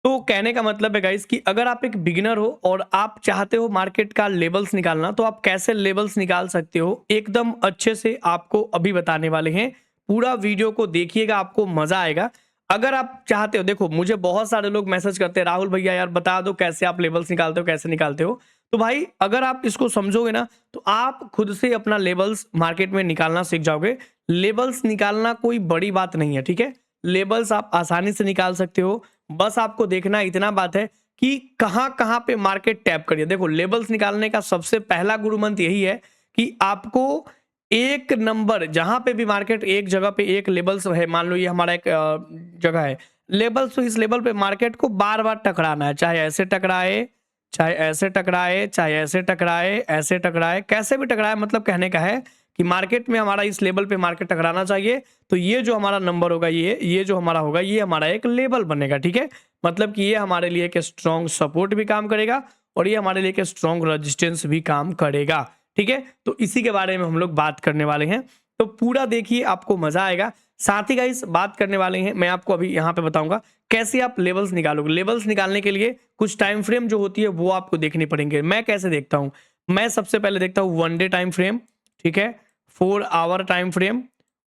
तो कहने का मतलब है गाइस कि अगर आप एक बिगिनर हो और आप चाहते हो मार्केट का लेवल्स निकालना, तो आप कैसे लेवल्स निकाल सकते हो एकदम अच्छे से आपको अभी बताने वाले हैं। पूरा वीडियो को देखिएगा, आपको मजा आएगा। अगर आप चाहते हो, देखो मुझे बहुत सारे लोग मैसेज करते हैं, राहुल भैया यार बता दो कैसे आप लेवल्स निकालते हो, कैसे निकालते हो। तो भाई अगर आप इसको समझोगे ना, तो आप खुद से अपना लेवल्स मार्केट में निकालना सीख जाओगे। लेवल्स निकालना कोई बड़ी बात नहीं है, ठीक है। लेवल्स आप आसानी से निकाल सकते हो। बस आपको देखना इतना बात है कि कहाँ-कहाँ पे मार्केट टैप करिए। देखो लेवल्स निकालने का सबसे पहला गुरु मंत्र यही है कि आपको एक नंबर जहाँ पे भी मार्केट एक जगह पे एक लेवल्स है, मान लो ये हमारा एक जगह है। लेवल्स, तो इस लेवल पे मार्केट को बार-बार टकराना है, चाहे ऐसे टकराए, चाहे ऐसे टकराए, चाहे ऐसे टकराए, ऐसे टकराए, कैसे भी टकराए, मतलब कहने का है कि मार्केट में हमारा इस लेवल पे मार्केट टकराना चाहिए। तो ये जो हमारा नंबर होगा, ये जो हमारा होगा, ये हमारा एक लेवल बनेगा, ठीक है। मतलब कि ये हमारे लिए एक स्ट्रॉन्ग सपोर्ट भी काम करेगा और ये हमारे लिए एक स्ट्रॉन्ग रेजिस्टेंस भी काम करेगा, ठीक है। तो इसी के बारे में हम लोग बात करने वाले हैं, तो पूरा देखिए, आपको मजा आएगा। साथ ही गाइस बात करने वाले हैं, मैं आपको अभी यहाँ पे बताऊंगा कैसे आप लेवल्स निकालोगे। लेवल्स निकालने के लिए कुछ टाइम फ्रेम जो होती है वो आपको देखनी पड़ेंगे। मैं कैसे देखता हूँ, मैं सबसे पहले देखता हूँ 1 डे टाइम फ्रेम, ठीक है, 4 hour time frame,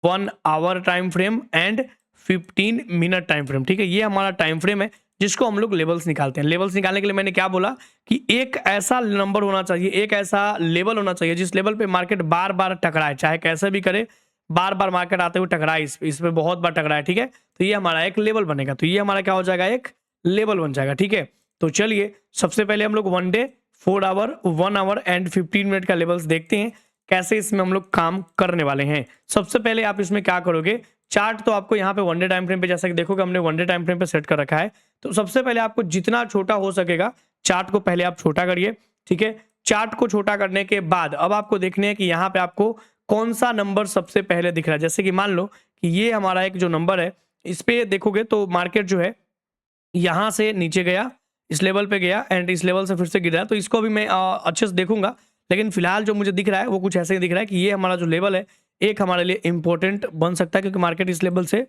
1 hour time frame and 15 minute time frame, ठीक है। ये हमारा टाइम फ्रेम है जिसको हम लोग लेवल्स निकालते हैं। लेवल्स निकालने के लिए मैंने क्या बोला कि एक ऐसा नंबर होना चाहिए, एक ऐसा लेवल होना चाहिए जिस लेवल पे मार्केट बार बार टकराए, चाहे कैसे भी करे, बार बार मार्केट आते हुए टकराए, इस पे बहुत बार टकराए, ठीक है। तो ये हमारा एक लेवल बनेगा, तो ये हमारा क्या हो जाएगा, एक लेवल बन जाएगा, ठीक है। तो चलिए सबसे पहले हम लोग 1 day, 4 hour, 1 hour and 15 minute का लेवल्स देखते हैं कैसे इसमें हम लोग काम करने वाले हैं। सबसे पहले आप इसमें क्या करोगे, चार्ट तो आपको यहाँ पे 1 डे टाइम फ्रेम पे, जैसा कि देखोगे हमने 1 डे टाइम फ्रेम पे सेट कर रखा है। तो सबसे पहले आपको जितना छोटा हो सकेगा चार्ट को पहले आप छोटा करिए, ठीक है। चार्ट को छोटा करने के बाद अब आपको देखने है कि यहाँ पे आपको कौन सा नंबर सबसे पहले दिख रहा है। जैसे कि मान लो कि ये हमारा एक जो नंबर है, इस पे देखोगे तो मार्केट जो है यहाँ से नीचे गया, इस लेवल पे गया एंड इस लेवल से फिर से गिरा। तो इसको भी मैं अच्छे से देखूंगा, लेकिन फिलहाल जो मुझे दिख रहा है वो कुछ ऐसे ही दिख रहा है कि ये हमारा जो लेवल है एक हमारे लिए इंपॉर्टेंट बन सकता है, क्योंकि मार्केट इस लेवल से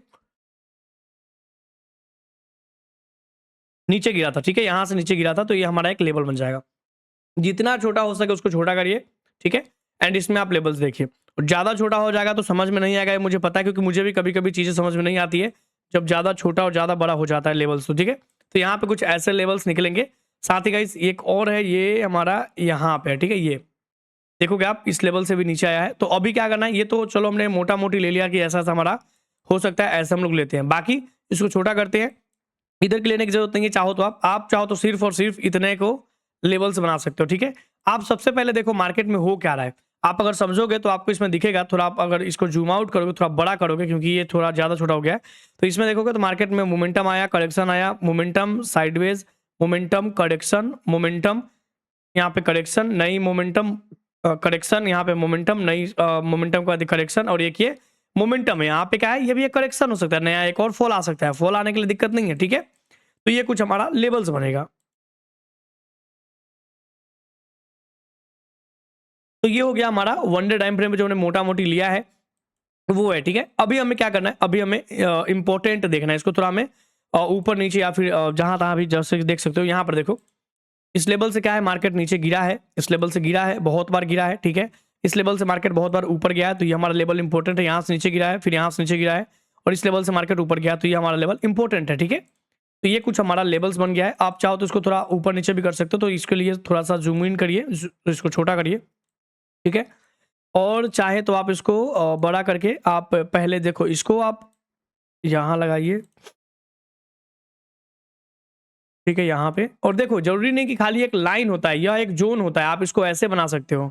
नीचे गिरा था, ठीक है, यहाँ से नीचे गिरा था, तो ये हमारा एक लेवल बन जाएगा। जितना छोटा हो सके उसको छोटा करिए, ठीक है। एंड इसमें आप लेवल्स देखिए, और ज़्यादा छोटा हो जाएगा तो समझ में नहीं आएगा, ये मुझे पता है, क्योंकि मुझे भी कभी-कभी चीज़ें समझ में नहीं आती है जब ज़्यादा छोटा और ज़्यादा बड़ा हो जाता है लेवल्स, तो ठीक है। तो यहाँ पे कुछ ऐसे लेवल्स निकलेंगे। साथ ही गाइस एक और है, ये हमारा यहाँ पे है, ठीक है। ये देखोगे आप इस लेवल से भी नीचे आया है। तो अभी क्या करना है, ये तो चलो हमने मोटा-मोटी ले लिया कि ऐसा-ऐसा हमारा हो सकता है, ऐसा हम लोग लेते हैं। बाकी इसको छोटा करते हैं, इधर की लेने की जरूरत नहीं है। चाहो तो आप चाहो तो सिर्फ और सिर्फ इतने को लेवल्स बना सकते हो, ठीक है। आप सबसे पहले देखो मार्केट में हो क्या रहा है, आप अगर समझोगे तो आपको इसमें दिखेगा। थोड़ा आप अगर इसको जूम आउट करोगे, थोड़ा बड़ा करोगे, क्योंकि ये थोड़ा ज्यादा छोटा हो गया है, तो इसमें देखोगे तो मार्केट में मोमेंटम आया, करेक्शन आया, momentum sideways, momentum correction, momentum यहाँ पे करेक्शन, नई मोमेंटम करेक्शन, यहाँ पे मोमेंटम, नई मोमेंटम के बाद करेक्शन, और एक ये मोमेंटम है, यहाँ पे क्या है, ये भी एक करेक्शन हो सकता है, नया एक और फॉल आ सकता है। फॉल आने के लिए दिक्कत नहीं है, ठीक है। तो ये कुछ हमारा लेवल्स बनेगा। तो ये हो गया हमारा 1 डे टाइम फ्रेम में जो हमने मोटा-मोटी लिया है, वो है, ठीक है। अभी हमें क्या करना है, अभी हमें इंपॉर्टेंट देखना है, इसको थोड़ा हमें ऊपर-नीचे या फिर जहाँ-तहाँ भी जैसे देख सकते हो। यहाँ पर देखो, इस लेवल से क्या है, मार्केट नीचे गिरा है, इस लेवल से गिरा है, बहुत बार गिरा है, ठीक है। इस लेवल से मार्केट बहुत बार ऊपर गया है, तो ये हमारा लेवल इंपॉर्टेंट है। यहाँ से नीचे गिरा है, फिर यहाँ से नीचे गिरा है, और इस लेवल से मार्केट ऊपर गया, तो ये हमारा लेवल इंपॉर्टेंट है, ठीक है। तो ये कुछ हमारा लेवल्स बन गया है। आप चाहो तो इसको थोड़ा ऊपर नीचे भी कर सकते हो, तो इसके लिए थोड़ा सा जूम इन करिए, तो इसको छोटा करिए, ठीक है। और चाहे तो आप इसको बड़ा करके आप पहले देखो, इसको आप यहाँ लगाइए, ठीक है, यहाँ पे। और देखो जरूरी नहीं कि खाली एक लाइन होता है, यह एक जोन होता है, आप इसको ऐसे बना सकते हो,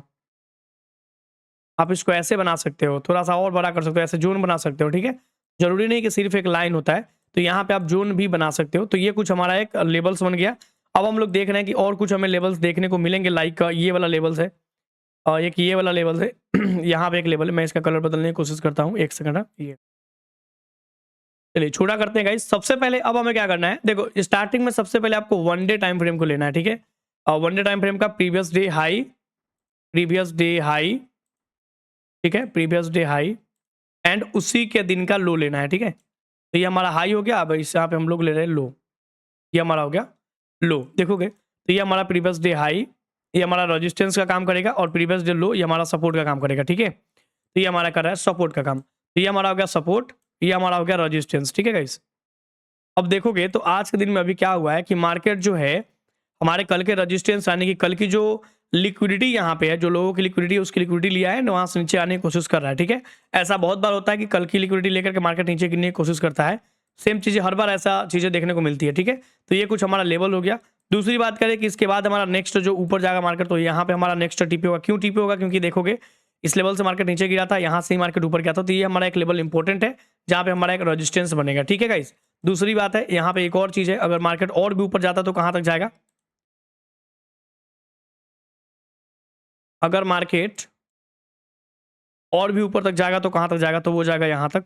आप इसको ऐसे बना सकते हो, थोड़ा सा और बड़ा कर सकते हो, ऐसे जोन बना सकते हो, ठीक है। जरूरी नहीं कि सिर्फ एक लाइन होता है, तो यहाँ पे आप जोन भी बना सकते हो। तो ये कुछ हमारा एक लेवल्स बन गया। अब हम लोग देख रहे हैं कि और कुछ हमें लेवल्स देखने को मिलेंगे, लाइक ये वाला लेवल्स है, एक ये वाला लेवल है। यहाँ पे एक लेवल है, मैं इसका कलर बदलने की कोशिश करता हूँ, एक सेकंड। ये चलिए छोटा करते हैं गाइस। सबसे पहले अब हमें क्या करना है, देखो स्टार्टिंग में सबसे पहले आपको 1 डे टाइम फ्रेम को लेना है, ठीक है। 1 डे टाइम फ्रेम का previous day high, previous day high, ठीक है, प्रीवियस डे हाई एंड उसी के दिन का लो लेना है, ठीक है। तो ये हमारा हाई हो गया। अब इस यहाँ पे हम लोग ले रहे हैं लो, ये हमारा हो गया लो। देखोगे तो ये हमारा प्रीवियस डे हाई, ये हमारा रेजिस्टेंस का काम करेगा, और प्रीवियस डे लो ये हमारा सपोर्ट का काम करेगा। ठीक है, तो ये हमारा कर रहा है सपोर्ट का काम। तो ये हमारा हो गया सपोर्ट, ये हमारा हो गया रेजिस्टेंस। ठीक है गाइस, अब देखोगे तो आज के दिन में अभी क्या हुआ है कि मार्केट जो है हमारे कल के रेजिस्टेंस यानी कि कल की जो लिक्विडिटी यहाँ पे है, जो लोगों की लिक्विडिटी है उसकी लिक्विडिटी लिया है, वहां से नीचे आने की कोशिश कर रहा है। ठीक है, ऐसा बहुत बार होता है कि कल की लिक्विडिटी लेकर के मार्केट नीचे गिरने की कोशिश करता है। सेम चीजें हर बार ऐसा चीजें देखने को मिलती है। ठीक है, तो ये कुछ हमारा लेवल हो गया। दूसरी बात करें कि इसके बाद हमारा नेक्स्ट जो ऊपर जाएगा मार्केट, तो यहाँ पे हमारा नेक्स्ट टीपी होगा। क्यों टीपी होगा? क्योंकि देखोगे इस लेवल से मार्केट नीचे गिरा था, यहाँ से ही मार्केट ऊपर गया था, तो ये हमारा एक लेवल इंपॉर्टेंट है जहाँ पे हमारा एक रेजिस्टेंस बनेगा। ठीक है गाइस, दूसरी बात है यहाँ पे एक और चीज है, अगर मार्केट और भी ऊपर जाता तो कहां तक जाएगा? अगर मार्केट और भी ऊपर तक जाएगा तो कहां तक जाएगा? तो वो जाएगा यहाँ तक,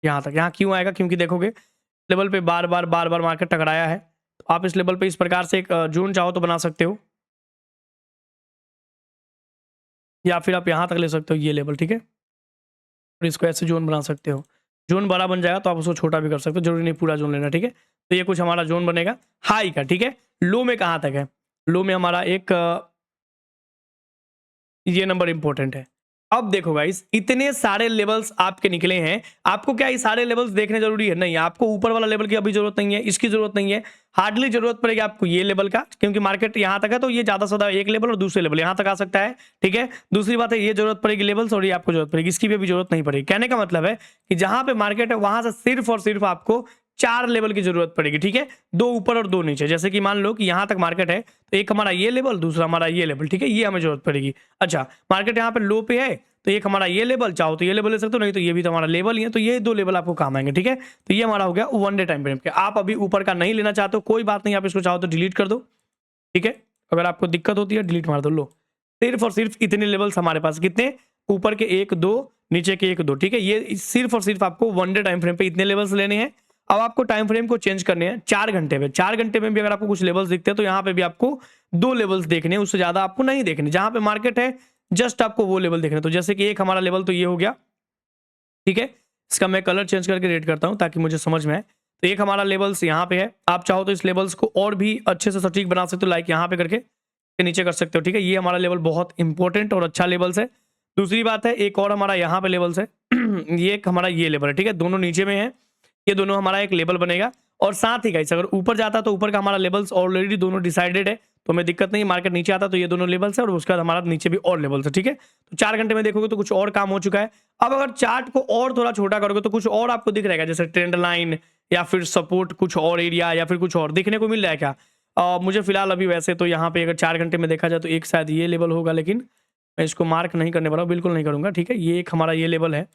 यहाँ तक। यहाँ क्यों आएगा? क्योंकि देखोगे लेवल पे बार बार मार्केट टकराया है। तो आप इस लेवल पे इस प्रकार से एक जोन चाहो तो बना सकते हो, या फिर आप यहाँ तक ले सकते हो ये लेवल। ठीक है, और इसको ऐसे जोन बना सकते हो। जोन बड़ा बन जाएगा तो आप उसको छोटा भी कर सकते हो, जरूरी नहीं पूरा जोन लेना। ठीक है, तो ये कुछ हमारा जोन बनेगा हाई का। ठीक है, लो में कहाँ तक है? लो में हमारा एक ये नंबर इंपॉर्टेंट है। अब देखो गाइस, इतने सारे लेवल्स आपके निकले हैं, आपको क्या ये सारे लेवल्स देखने जरूरी है? नहीं, आपको ऊपर वाला लेवल की अभी जरूरत नहीं है, इसकी जरूरत नहीं है। हार्डली जरूरत पड़ेगी आपको ये लेवल का, क्योंकि मार्केट यहाँ तक है तो ये ज्यादा से ज्यादा एक लेवल और दूसरे लेवल यहाँ तक आ सकता है। ठीक है, दूसरी बात है ये जरूरत पड़ेगी लेवल्स, और ये आपको जरूरत पड़ेगी, इसकी भी अभी जरूरत नहीं पड़ेगी। कहने का मतलब है कि जहां पे मार्केट है वहां से सिर्फ और सिर्फ आपको 4 लेवल की जरूरत पड़ेगी। ठीक है, 2 ऊपर और 2 नीचे। जैसे कि मान लो कि यहाँ तक मार्केट है तो एक हमारा ये लेवल, दूसरा हमारा ये लेवल। ठीक है, ये हमें जरूरत पड़ेगी। अच्छा, मार्केट यहाँ पे लो पे है तो एक हमारा ये लेवल, चाहो तो ये लेवल ले सकते हो, नहीं तो ये भी तो हमारा लेवल ही है, तो ये 2 लेवल आपको काम आएंगे। ठीक है, तो ये हमारा हो गया 1 डे टाइम फ्रेम के। आप अभी ऊपर का नहीं लेना चाहते हो कोई बात नहीं, आप इसको चाहो तो डिलीट कर दो। ठीक है, अगर आपको दिक्कत होती है डिलीट मार दो। लो, सिर्फ और सिर्फ इतने लेवल्स हमारे पास, कितने? ऊपर के 1 2, नीचे के 1 2। ठीक है, ये सिर्फ और सिर्फ आपको 1 डे टाइम फ्रेम पे इतने लेवल्स लेने हैं। अब आपको टाइम फ्रेम को चेंज करने हैं 4 घंटे में। 4 घंटे में भी अगर आपको कुछ लेवल्स दिखते हैं तो यहाँ पे भी आपको 2 लेवल्स देखने हैं, उससे ज्यादा आपको नहीं देखने। जहां पे मार्केट है जस्ट आपको वो लेवल देखने। तो जैसे कि एक हमारा लेवल तो ये हो गया। ठीक है, इसका मैं कलर चेंज करके रेड करता हूं ताकि मुझे समझ में आए। तो एक हमारा लेवल्स यहाँ पे है, आप चाहो तो इस लेवल्स को और भी अच्छे से सटीक बना सकते हो, लाइक यहाँ पे करके के नीचे कर सकते हो। ठीक है, ये हमारा लेवल बहुत इंपॉर्टेंट और अच्छा लेवल्स है। दूसरी बात है एक और हमारा यहाँ पे लेवल्स है ये एक हमारा ये लेवल है। ठीक है, दोनों नीचे में है, ये दोनों हमारा एक लेवल बनेगा। और साथ ही गाइस अगर ऊपर जाता तो ऊपर का हमारा लेवल्स ऑलरेडी दोनों डिसाइडेड है, तो हमें दिक्कत नहीं। मार्केट नीचे आता तो ये दोनों लेवल्स है और उसके बाद हमारा नीचे भी और लेवल्स है। ठीक है, तो 4 घंटे में देखोगे तो कुछ और काम हो चुका है। अब अगर चार्ट को और थोड़ा छोटा करोगे तो कुछ और आपको दिख रहेगा, जैसे ट्रेंड लाइन या फिर सपोर्ट, कुछ और एरिया या फिर कुछ और दिखने को मिल रहा है क्या? मुझे फिलहाल अभी वैसे तो यहाँ पे अगर 4 घंटे में देखा जाए तो एक शायद ये लेवल होगा, लेकिन मैं इसको मार्क नहीं करने वाला हूँ, बिल्कुल नहीं करूंगा। ठीक है, ये एक हमारा ये लेवल है,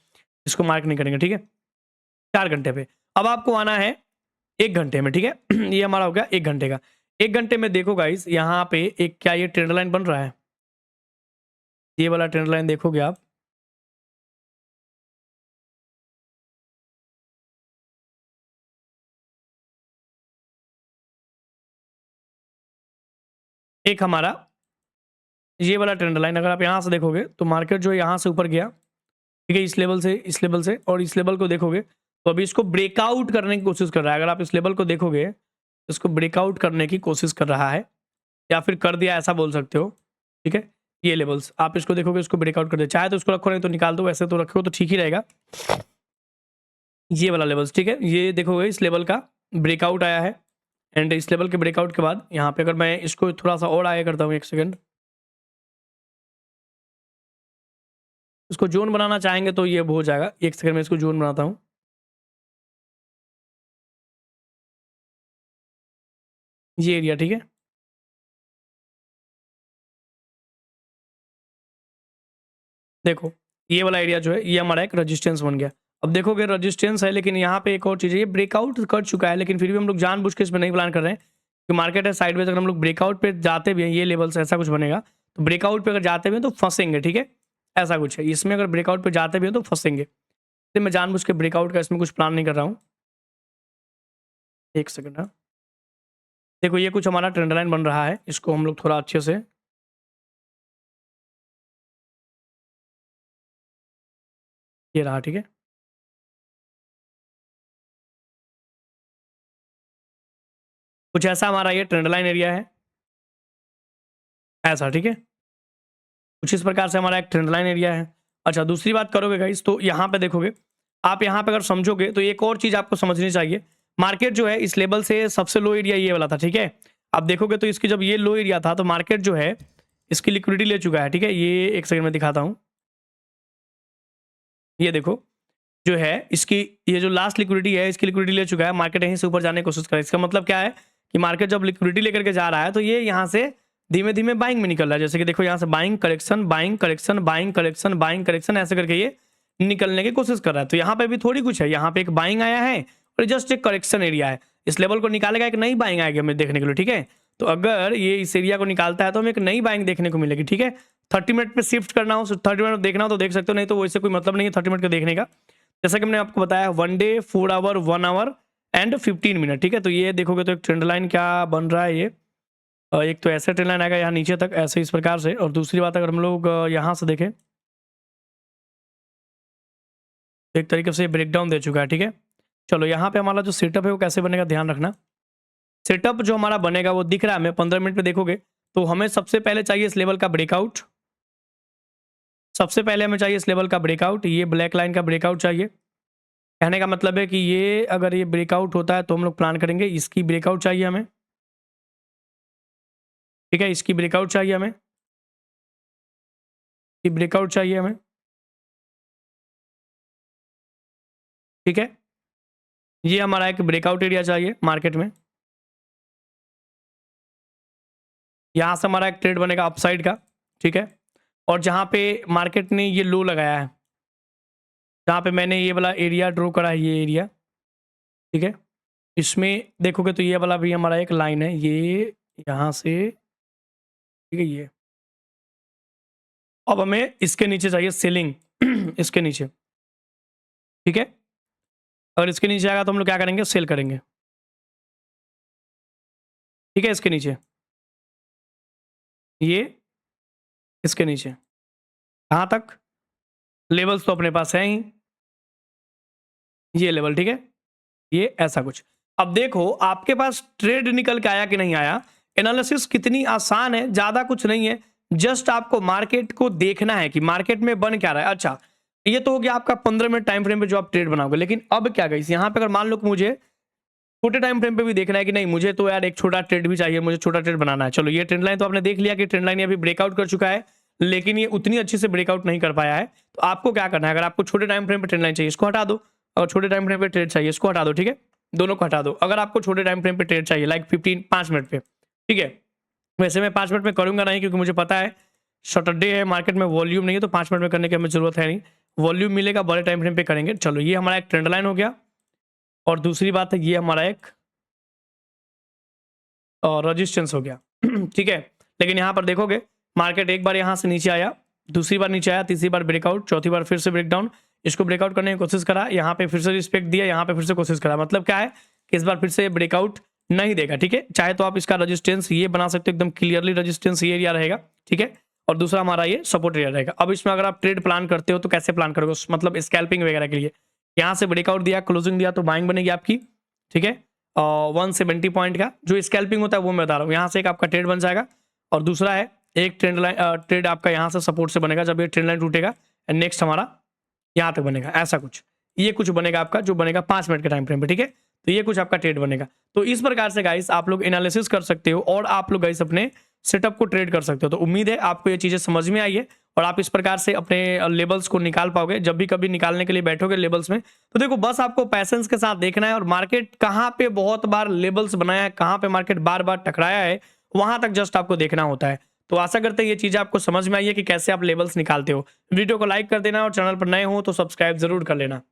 इसको मार्क नहीं करेंगे। ठीक है, 4 घंटे पे। अब आपको आना है 1 घंटे में। ठीक है ये हमारा हो गया 1 घंटे का। 1 घंटे में देखो गाइस यहाँ पे एक क्या ये ट्रेंड लाइन बन रहा है? ये वाला ट्रेंड लाइन देखोगे आप, एक हमारा ये वाला ट्रेंड लाइन अगर आप यहाँ से देखोगे तो मार्केट जो है यहाँ से ऊपर गया। ठीक है, इस लेवल से, इस लेवल से, और इस लेवल को देखोगे तो अभी इसको ब्रेकआउट करने की कोशिश कर रहा है। अगर आप इस लेवल को देखोगे तो इसको ब्रेकआउट करने की कोशिश कर रहा है, या फिर कर दिया ऐसा बोल सकते हो। ठीक है, ये लेवल्स आप इसको देखोगे, इसको ब्रेकआउट कर दे, चाहे तो इसको रखो नहीं तो निकाल दो, वैसे तो रखो तो ठीक ही रहेगा। ये वाला लेवल्स, ठीक है, ये देखोगे इस लेवल का ब्रेकआउट आया है, एंड इस लेवल के ब्रेकआउट के बाद यहाँ पे अगर मैं इसको थोड़ा सा और आगे करता हूँ, 1 सेकंड, इसको जोन बनाना चाहेंगे तो ये हो जाएगा। 1 सेकंड में इसको जोन बनाता हूँ। ये एरिया, ठीक है, देखो ये वाला एरिया जो है ये हमारा एक रेजिस्टेंस बन गया। अब देखोगे रेजिस्टेंस है, लेकिन यहाँ पे एक और चीज़ है, ये ब्रेकआउट कर चुका है, लेकिन फिर भी हम लोग जानबूझ के इसमें नहीं प्लान कर रहे हैं कि मार्केट है साइडवेज। अगर हम लोग ब्रेकआउट पे जाते भी हैं, ये लेवल से ऐसा कुछ बनेगा, तो ब्रेकआउट पे अगर जाते भी हैं तो फंसेंगे। ठीक है, ऐसा कुछ है इसमें, अगर ब्रेकआउट पे जाते भी हैं तो फंसेंगे। इसलिए मैं जानबूझ के ब्रेकआउट का इसमें कुछ प्लान नहीं कर रहा हूँ। 1 सेकंड, हाँ, देखो ये कुछ हमारा ट्रेंड लाइन बन रहा है, इसको हम लोग थोड़ा अच्छे से, ये रहा। ठीक है, कुछ ऐसा हमारा ये ट्रेंड लाइन एरिया है, ऐसा, ठीक है। कुछ इस प्रकार से हमारा एक ट्रेंड लाइन एरिया है। अच्छा, दूसरी बात करोगे गाइस तो यहाँ पे देखोगे, आप यहाँ पे अगर समझोगे तो एक और चीज़ आपको समझनी चाहिए। मार्केट जो है इस लेवल से सबसे लो एरिया ये वाला था, ठीक है। आप देखोगे तो इसकी जब ये लो एरिया था तो मार्केट जो है इसकी लिक्विडिटी ले चुका है, ठीक है। ये एक सेकंड में दिखाता हूँ। ये देखो, जो है इसकी ये जो लास्ट लिक्विडिटी है इसकी लिक्विडिटी ले चुका है, मार्केट यहीं से ऊपर जाने की कोशिश कर रहा है। इसका मतलब क्या है कि मार्केट जब लिक्विडिटी लेकर के जा रहा है तो ये यहाँ से धीमे धीमे बाइंग में निकल रहा है। जैसे कि देखो यहाँ से buying correction, buying correction, buying correction, buying correction, ऐसे करके ये निकलने की कोशिश कर रहा है। तो यहाँ पे भी थोड़ी कुछ है, यहाँ पे एक बाइंग आया है और जस्ट एक करेक्शन एरिया है। इस लेवल को निकालेगा एक नई बाइंग आएगी हमें देखने के लिए, ठीक है। तो अगर ये इस एरिया को निकालता है तो हमें एक नई बाइंग देखने को मिलेगी, ठीक है। 30 मिनट पे शिफ्ट करना हो, 30 मिनट देखना हो तो देख सकते हो, नहीं तो वैसे कोई मतलब नहीं है 30 मिनट का देखने का। जैसा कि मैंने आपको बताया 1 day, 4 hour, 1 hour and 15 minute, ठीक है। तो ये देखोगे तो एक ट्रेंड लाइन क्या बन रहा है ये, एक तो ऐसे ट्रेंड लाइन आएगा यहाँ नीचे तक ऐसे इस प्रकार से। और दूसरी बात अगर हम लोग यहाँ से देखें तो एक तरीके से ब्रेक डाउन दे चुका है, ठीक है। चलो यहाँ पे हमारा जो सेटअप है वो कैसे बनेगा ध्यान रखना। सेटअप जो हमारा बनेगा वो दिख रहा है हमें, 15 मिनट पे देखोगे तो हमें सबसे पहले चाहिए इस लेवल का ब्रेकआउट। सबसे पहले हमें चाहिए इस लेवल का ब्रेकआउट, ये ब्लैक लाइन का ब्रेकआउट चाहिए। कहने का मतलब है कि ये अगर ये ब्रेकआउट होता है तो हम लोग प्लान करेंगे, इसकी ब्रेकआउट चाहिए हमें, ठीक है। इसकी ब्रेकआउट चाहिए हमें, ये ब्रेकआउट चाहिए हमें, ठीक है। ये हमारा एक ब्रेकआउट एरिया चाहिए मार्केट में। यहाँ से हमारा एक ट्रेड बनेगा अपसाइड का, ठीक है। और जहाँ पे मार्केट ने ये लो लगाया है, जहाँ पे मैंने ये वाला एरिया ड्रॉ करा है, ये एरिया, ठीक है। इसमें देखोगे तो ये वाला भी हमारा एक लाइन है, ये यहाँ से, ठीक है। ये अब हमें इसके नीचे चाहिए सेलिंग इसके नीचे, ठीक है। अगर इसके नीचे आएगा तो हम लोग क्या करेंगे, सेल करेंगे, ठीक है। इसके नीचे, ये इसके नीचे, कहाँ तक, लेवल्स तो अपने पास है ही, ये लेवल, ठीक है। ये ऐसा कुछ। अब देखो आपके पास ट्रेड निकल के आया कि नहीं आया। एनालिसिस कितनी आसान है, ज्यादा कुछ नहीं है। जस्ट आपको मार्केट को देखना है कि मार्केट में बन क्या रहा है। अच्छा, ये तो हो गया आपका 15 मिनट टाइम फ्रेम पे जो आप ट्रेड बनाओगे। लेकिन अब क्या गाइस, यहाँ पे अगर मान लो कि मुझे छोटे टाइम फ्रेम पे भी देखना है कि नहीं, मुझे तो यार एक छोटा ट्रेड भी चाहिए, मुझे छोटा ट्रेड बनाना है। चलो, ये ट्रेंड लाइन तो आपने देख लिया कि ट्रेंड लाइन अभी ब्रेकआउट कर चुका है, लेकिन ये उतनी अच्छी से ब्रेकआउट नहीं कर पाया है। तो आपको क्या करना है, अगर आपको छोटे टाइम फ्रेम पे ट्रेंड लाइन चाहिए इसको हटा दो, और छोटे टाइम फ्रेम पे ट्रेड चाहिए इसको हटा दो, ठीक है। दोनों को हटा दो। अगर आपको छोटे टाइम फ्रेम पे ट्रेड चाहिए लाइक 5 मिनट पे, ठीक है। वैसे मैं 5 मिनट में करूंगा नहीं, क्योंकि मुझे पता है सैटरडे है, मार्केट में वॉल्यूम नहीं है, तो 5 मिनट में करने की हमें जरूरत है नहीं। वॉल्यूम मिलेगा बड़े टाइम फ्रेम पे करेंगे। चलो, ये हमारा एक ट्रेंड लाइन हो गया। और दूसरी बात है, ये हमारा एक और रजिस्टेंस हो गया ठीक है। लेकिन यहाँ पर देखोगे मार्केट एक बार यहाँ से नीचे आया, दूसरी बार नीचे आया, तीसरी बार ब्रेकआउट, चौथी बार फिर से ब्रेकडाउन। इसको ब्रेकआउट करने की कोशिश करा, यहाँ पे फिर से रिस्पेक्ट दिया, यहाँ पे फिर से कोशिश करा। मतलब क्या है कि इस बार फिर से ब्रेकआउट नहीं देगा, ठीक है। चाहे तो आप इसका रजिस्टेंस ये बना सकते हो, एकदम क्लियरली रजिस्टेंस ये एरिया रहेगा, ठीक है। और दूसरा हमारा ये सपोर्ट एरिया रहेगा। अब इसमें अगर आप ट्रेड प्लान करते हो तो कैसे प्लान करोगे, मतलब स्कैल्पिंग वगैरह के लिए, यहाँ से ब्रेकआउट दिया, क्लोजिंग दिया तो बाइंग बनेगी आपकी, ठीक है। 170 पॉइंट का जो स्कैल्पिंग होता है वो मैं बता रहा हूँ। यहाँ से एक आपका ट्रेड बन जाएगा, और दूसरा है एक ट्रेंड लाइन ट्रेड आपका यहाँ से सपोर्ट से बनेगा जब ये ट्रेंड लाइन टूटेगा, एंड नेक्स्ट हमारा यहाँ तक बनेगा, ऐसा कुछ। ये कुछ बनेगा आपका जो बनेगा 5 मिनट के टाइम फ्रेम पे, ठीक है। तो ये कुछ आपका ट्रेड बनेगा। तो इस प्रकार से गाइस आप लोग एनालिसिस कर सकते हो, और आप लोग गाइस अपने सेटअप को ट्रेड कर सकते हो। तो उम्मीद है आपको ये चीजें समझ में आई है, और आप इस प्रकार से अपने लेवल्स को निकाल पाओगे। जब भी कभी निकालने के लिए बैठोगे लेवल्स में, तो देखो बस आपको पैसेंस के साथ देखना है, और मार्केट कहाँ पे बहुत बार लेवल्स बनाया है, कहाँ पे मार्केट बार बार टकराया है, वहां तक जस्ट आपको देखना होता है। तो आशा करते हैं ये चीजें आपको समझ में आई है कि कैसे आप लेवल्स निकालते हो। वीडियो को लाइक कर देना, और चैनल पर नए हो तो सब्सक्राइब जरूर कर लेना